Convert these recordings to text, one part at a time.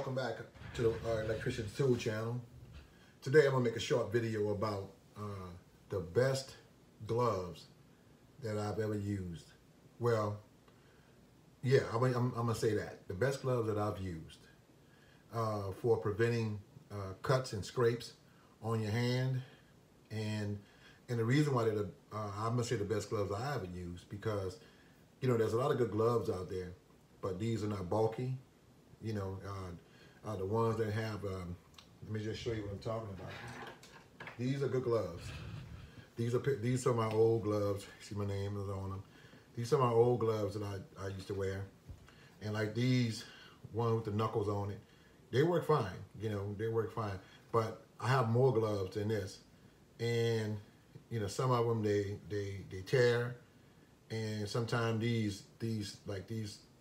welcome back to the Electrician's Tool channel. Today I'm going to make a short video about the best gloves that I've ever used. Well, yeah, I'm going to say that. The best gloves that I've used for preventing cuts and scrapes on your hand. And the reason why they're I'm going to say the best gloves I ever used, because, you know, there's a lot of good gloves out there, but these are not bulky. You know, the ones that have, let me just show you what I'm talking about. These are good gloves. These are my old gloves. See, my name is on them. These are my old gloves that I used to wear. And like these, one with the knuckles on it, they work fine. You know, they work fine. But I have more gloves than this. And, you know, some of them, they tear. And sometimes these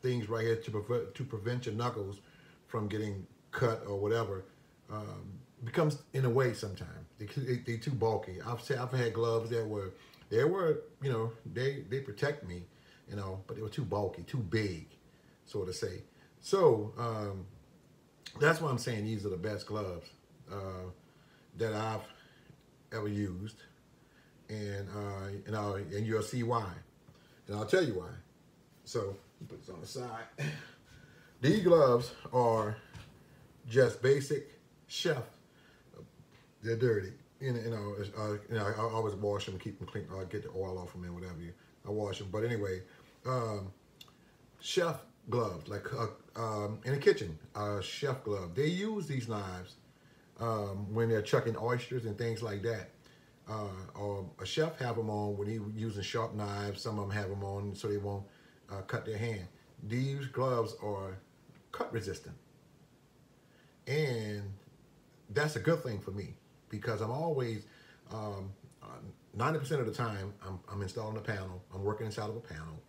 things right here to prevent your knuckles from getting cut or whatever becomes in a way sometimes. They too bulky. I've had gloves that were you know, they protect me, you know, but they were too bulky, too big, so to say. So that's why I'm saying these are the best gloves that I've ever used, and you'll see why, and I'll tell you why. So put this on the side. These gloves are just basic chef. They're dirty. You know, I always wash them, keep them clean. I get the oil off them and whatever. I wash them. But anyway, chef gloves, like in the kitchen, chef glove. They use these knives when they're chucking oysters and things like that. Or a chef have them on when he's using sharp knives. Some of them have them on so they won't cut their hand. These gloves are cut resistant, and that's a good thing for me, because I'm always 90% of the time I'm installing a panel, I'm working inside of a panel,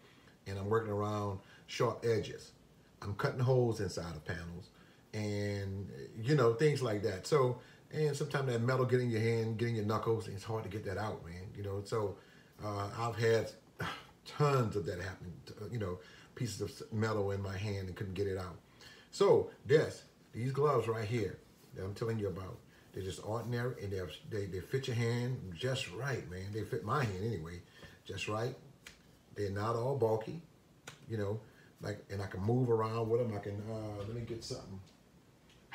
and I'm working around sharp edges. I'm cutting holes inside of panels, and you know, things like that. So, and sometimes that metal get in your hand, get in your knuckles, and it's hard to get that out, man. You know, so I've had tons of that happen. You know, pieces of metal in my hand and couldn't get it out. So these gloves right here that I'm telling you about, they're just ordinary, and they fit your hand just right, man. They fit my hand anyway, just right. They're not all bulky, you know, like, and I can move around with them. I can, let me get something.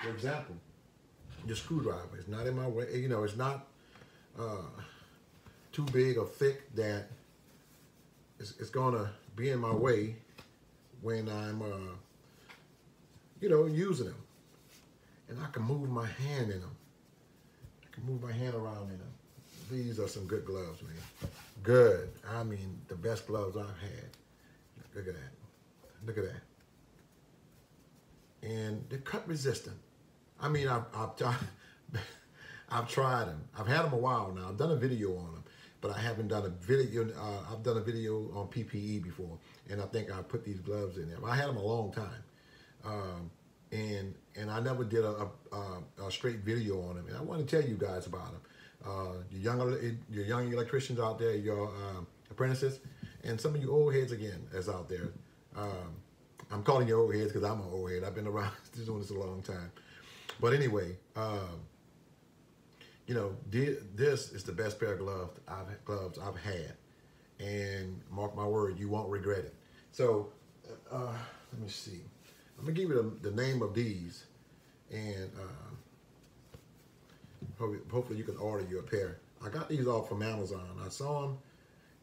For example, the screwdriver is not in my way. You know, it's not too big or thick that it's gonna be in my way when I'm, you know, using them. And I can move my hand in them. I can move my hand around in them. These are some good gloves, man. Good. I mean, the best gloves I've had. Look at that. Look at that. And they're cut resistant. I mean, I've tried them. I've had them a while now. I've done a video on them, but I haven't done a video. I've done a video on PPE before, and I think I put these gloves in there. I had them a long time. And I never did a straight video on them, and I want to tell you guys about them. Your young electricians out there, your apprentices, and some of you old heads again that's out there. I'm calling you old heads because I'm an old head. I've been around doing this a long time. But anyway, you know, this is the best pair of gloves I've had, and mark my word, you won't regret it. So let me see. I'm gonna give you the name of these, and hopefully you can order you a pair. I got these off from Amazon. I saw them,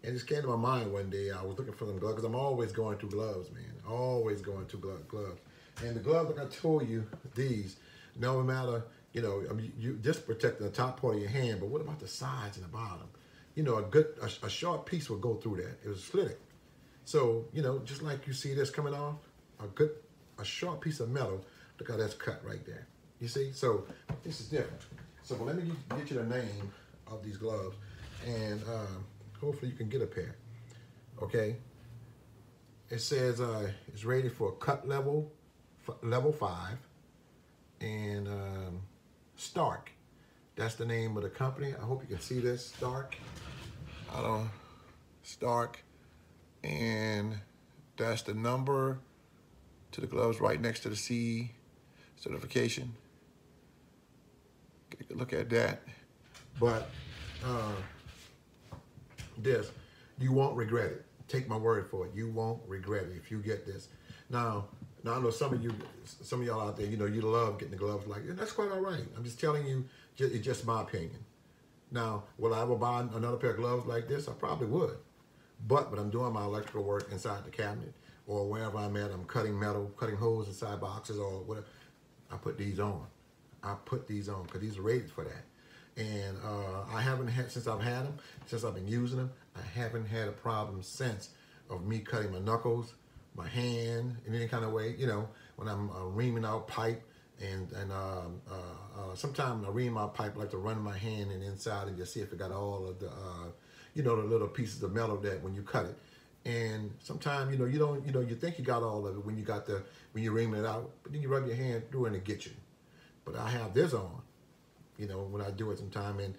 and it just came to my mind one day. I was looking for them gloves, because I'm always going through gloves, man. Always going through gloves. And the gloves, like I told you, these, no matter, you know, I mean, you just protecting the top part of your hand, but what about the sides and the bottom? You know, a sharp piece will go through that. It was slitting. So, you know, just like you see this coming off, a sharp piece of metal, look how that's cut right there. You see? So this is different. So let me get you the name of these gloves, and hopefully you can get a pair. Okay? It says it's rated for cut level 5, and Stark. That's the name of the company. I hope you can see this. Stark. Stark. And that's the number to the gloves right next to the certification. Take a look at that. But this, you won't regret it. Take my word for it. You won't regret it if you get this. Now I know some of y'all out there, you know, you love getting the gloves like that. That's quite all right. I'm just telling you, it's just my opinion. Now, will I ever buy another pair of gloves like this? I probably would. But when I'm doing my electrical work inside the cabinet or wherever I'm at, I'm cutting metal, cutting holes inside boxes or whatever, I put these on. I put these on because these are rated for that. And I haven't had, since I've had them, since I've been using them, I haven't had a problem since of me cutting my knuckles, my hand, in any kind of way, you know, when I'm reaming out pipe. And sometimes I ream my pipe, I like to run my hand and inside and just see if it got all of the, you know, the little pieces of metal that when you cut it. And sometimes, you think you got all of it when you're reaming it out, but then you rub your hand through and it gets you. But I have this on, you know, when I do it sometime, and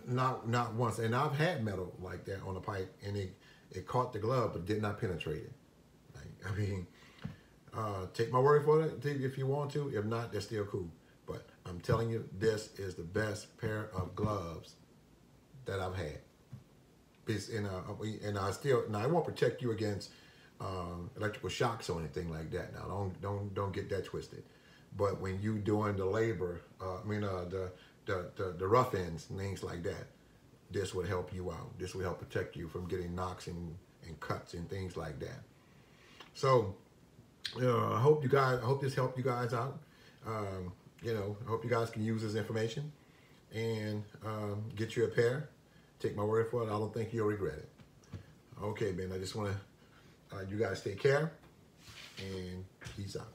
not once. And I've had metal like that on the pipe, and it caught the glove, but did not penetrate it. I mean, take my word for it if you want to. If not, that's still cool. But I'm telling you, this is the best pair of gloves that I've had. And I won't protect you against electrical shocks or anything like that. Now, don't get that twisted. But when you doing the labor, the rough ends and things like that, this would help you out. This will help protect you from getting knocks and cuts and things like that. So, I hope this helped you guys out. I hope you guys can use this information and get you a pair. Take my word for it. I don't think you'll regret it. Okay, man. I just want to, you guys take care and peace out.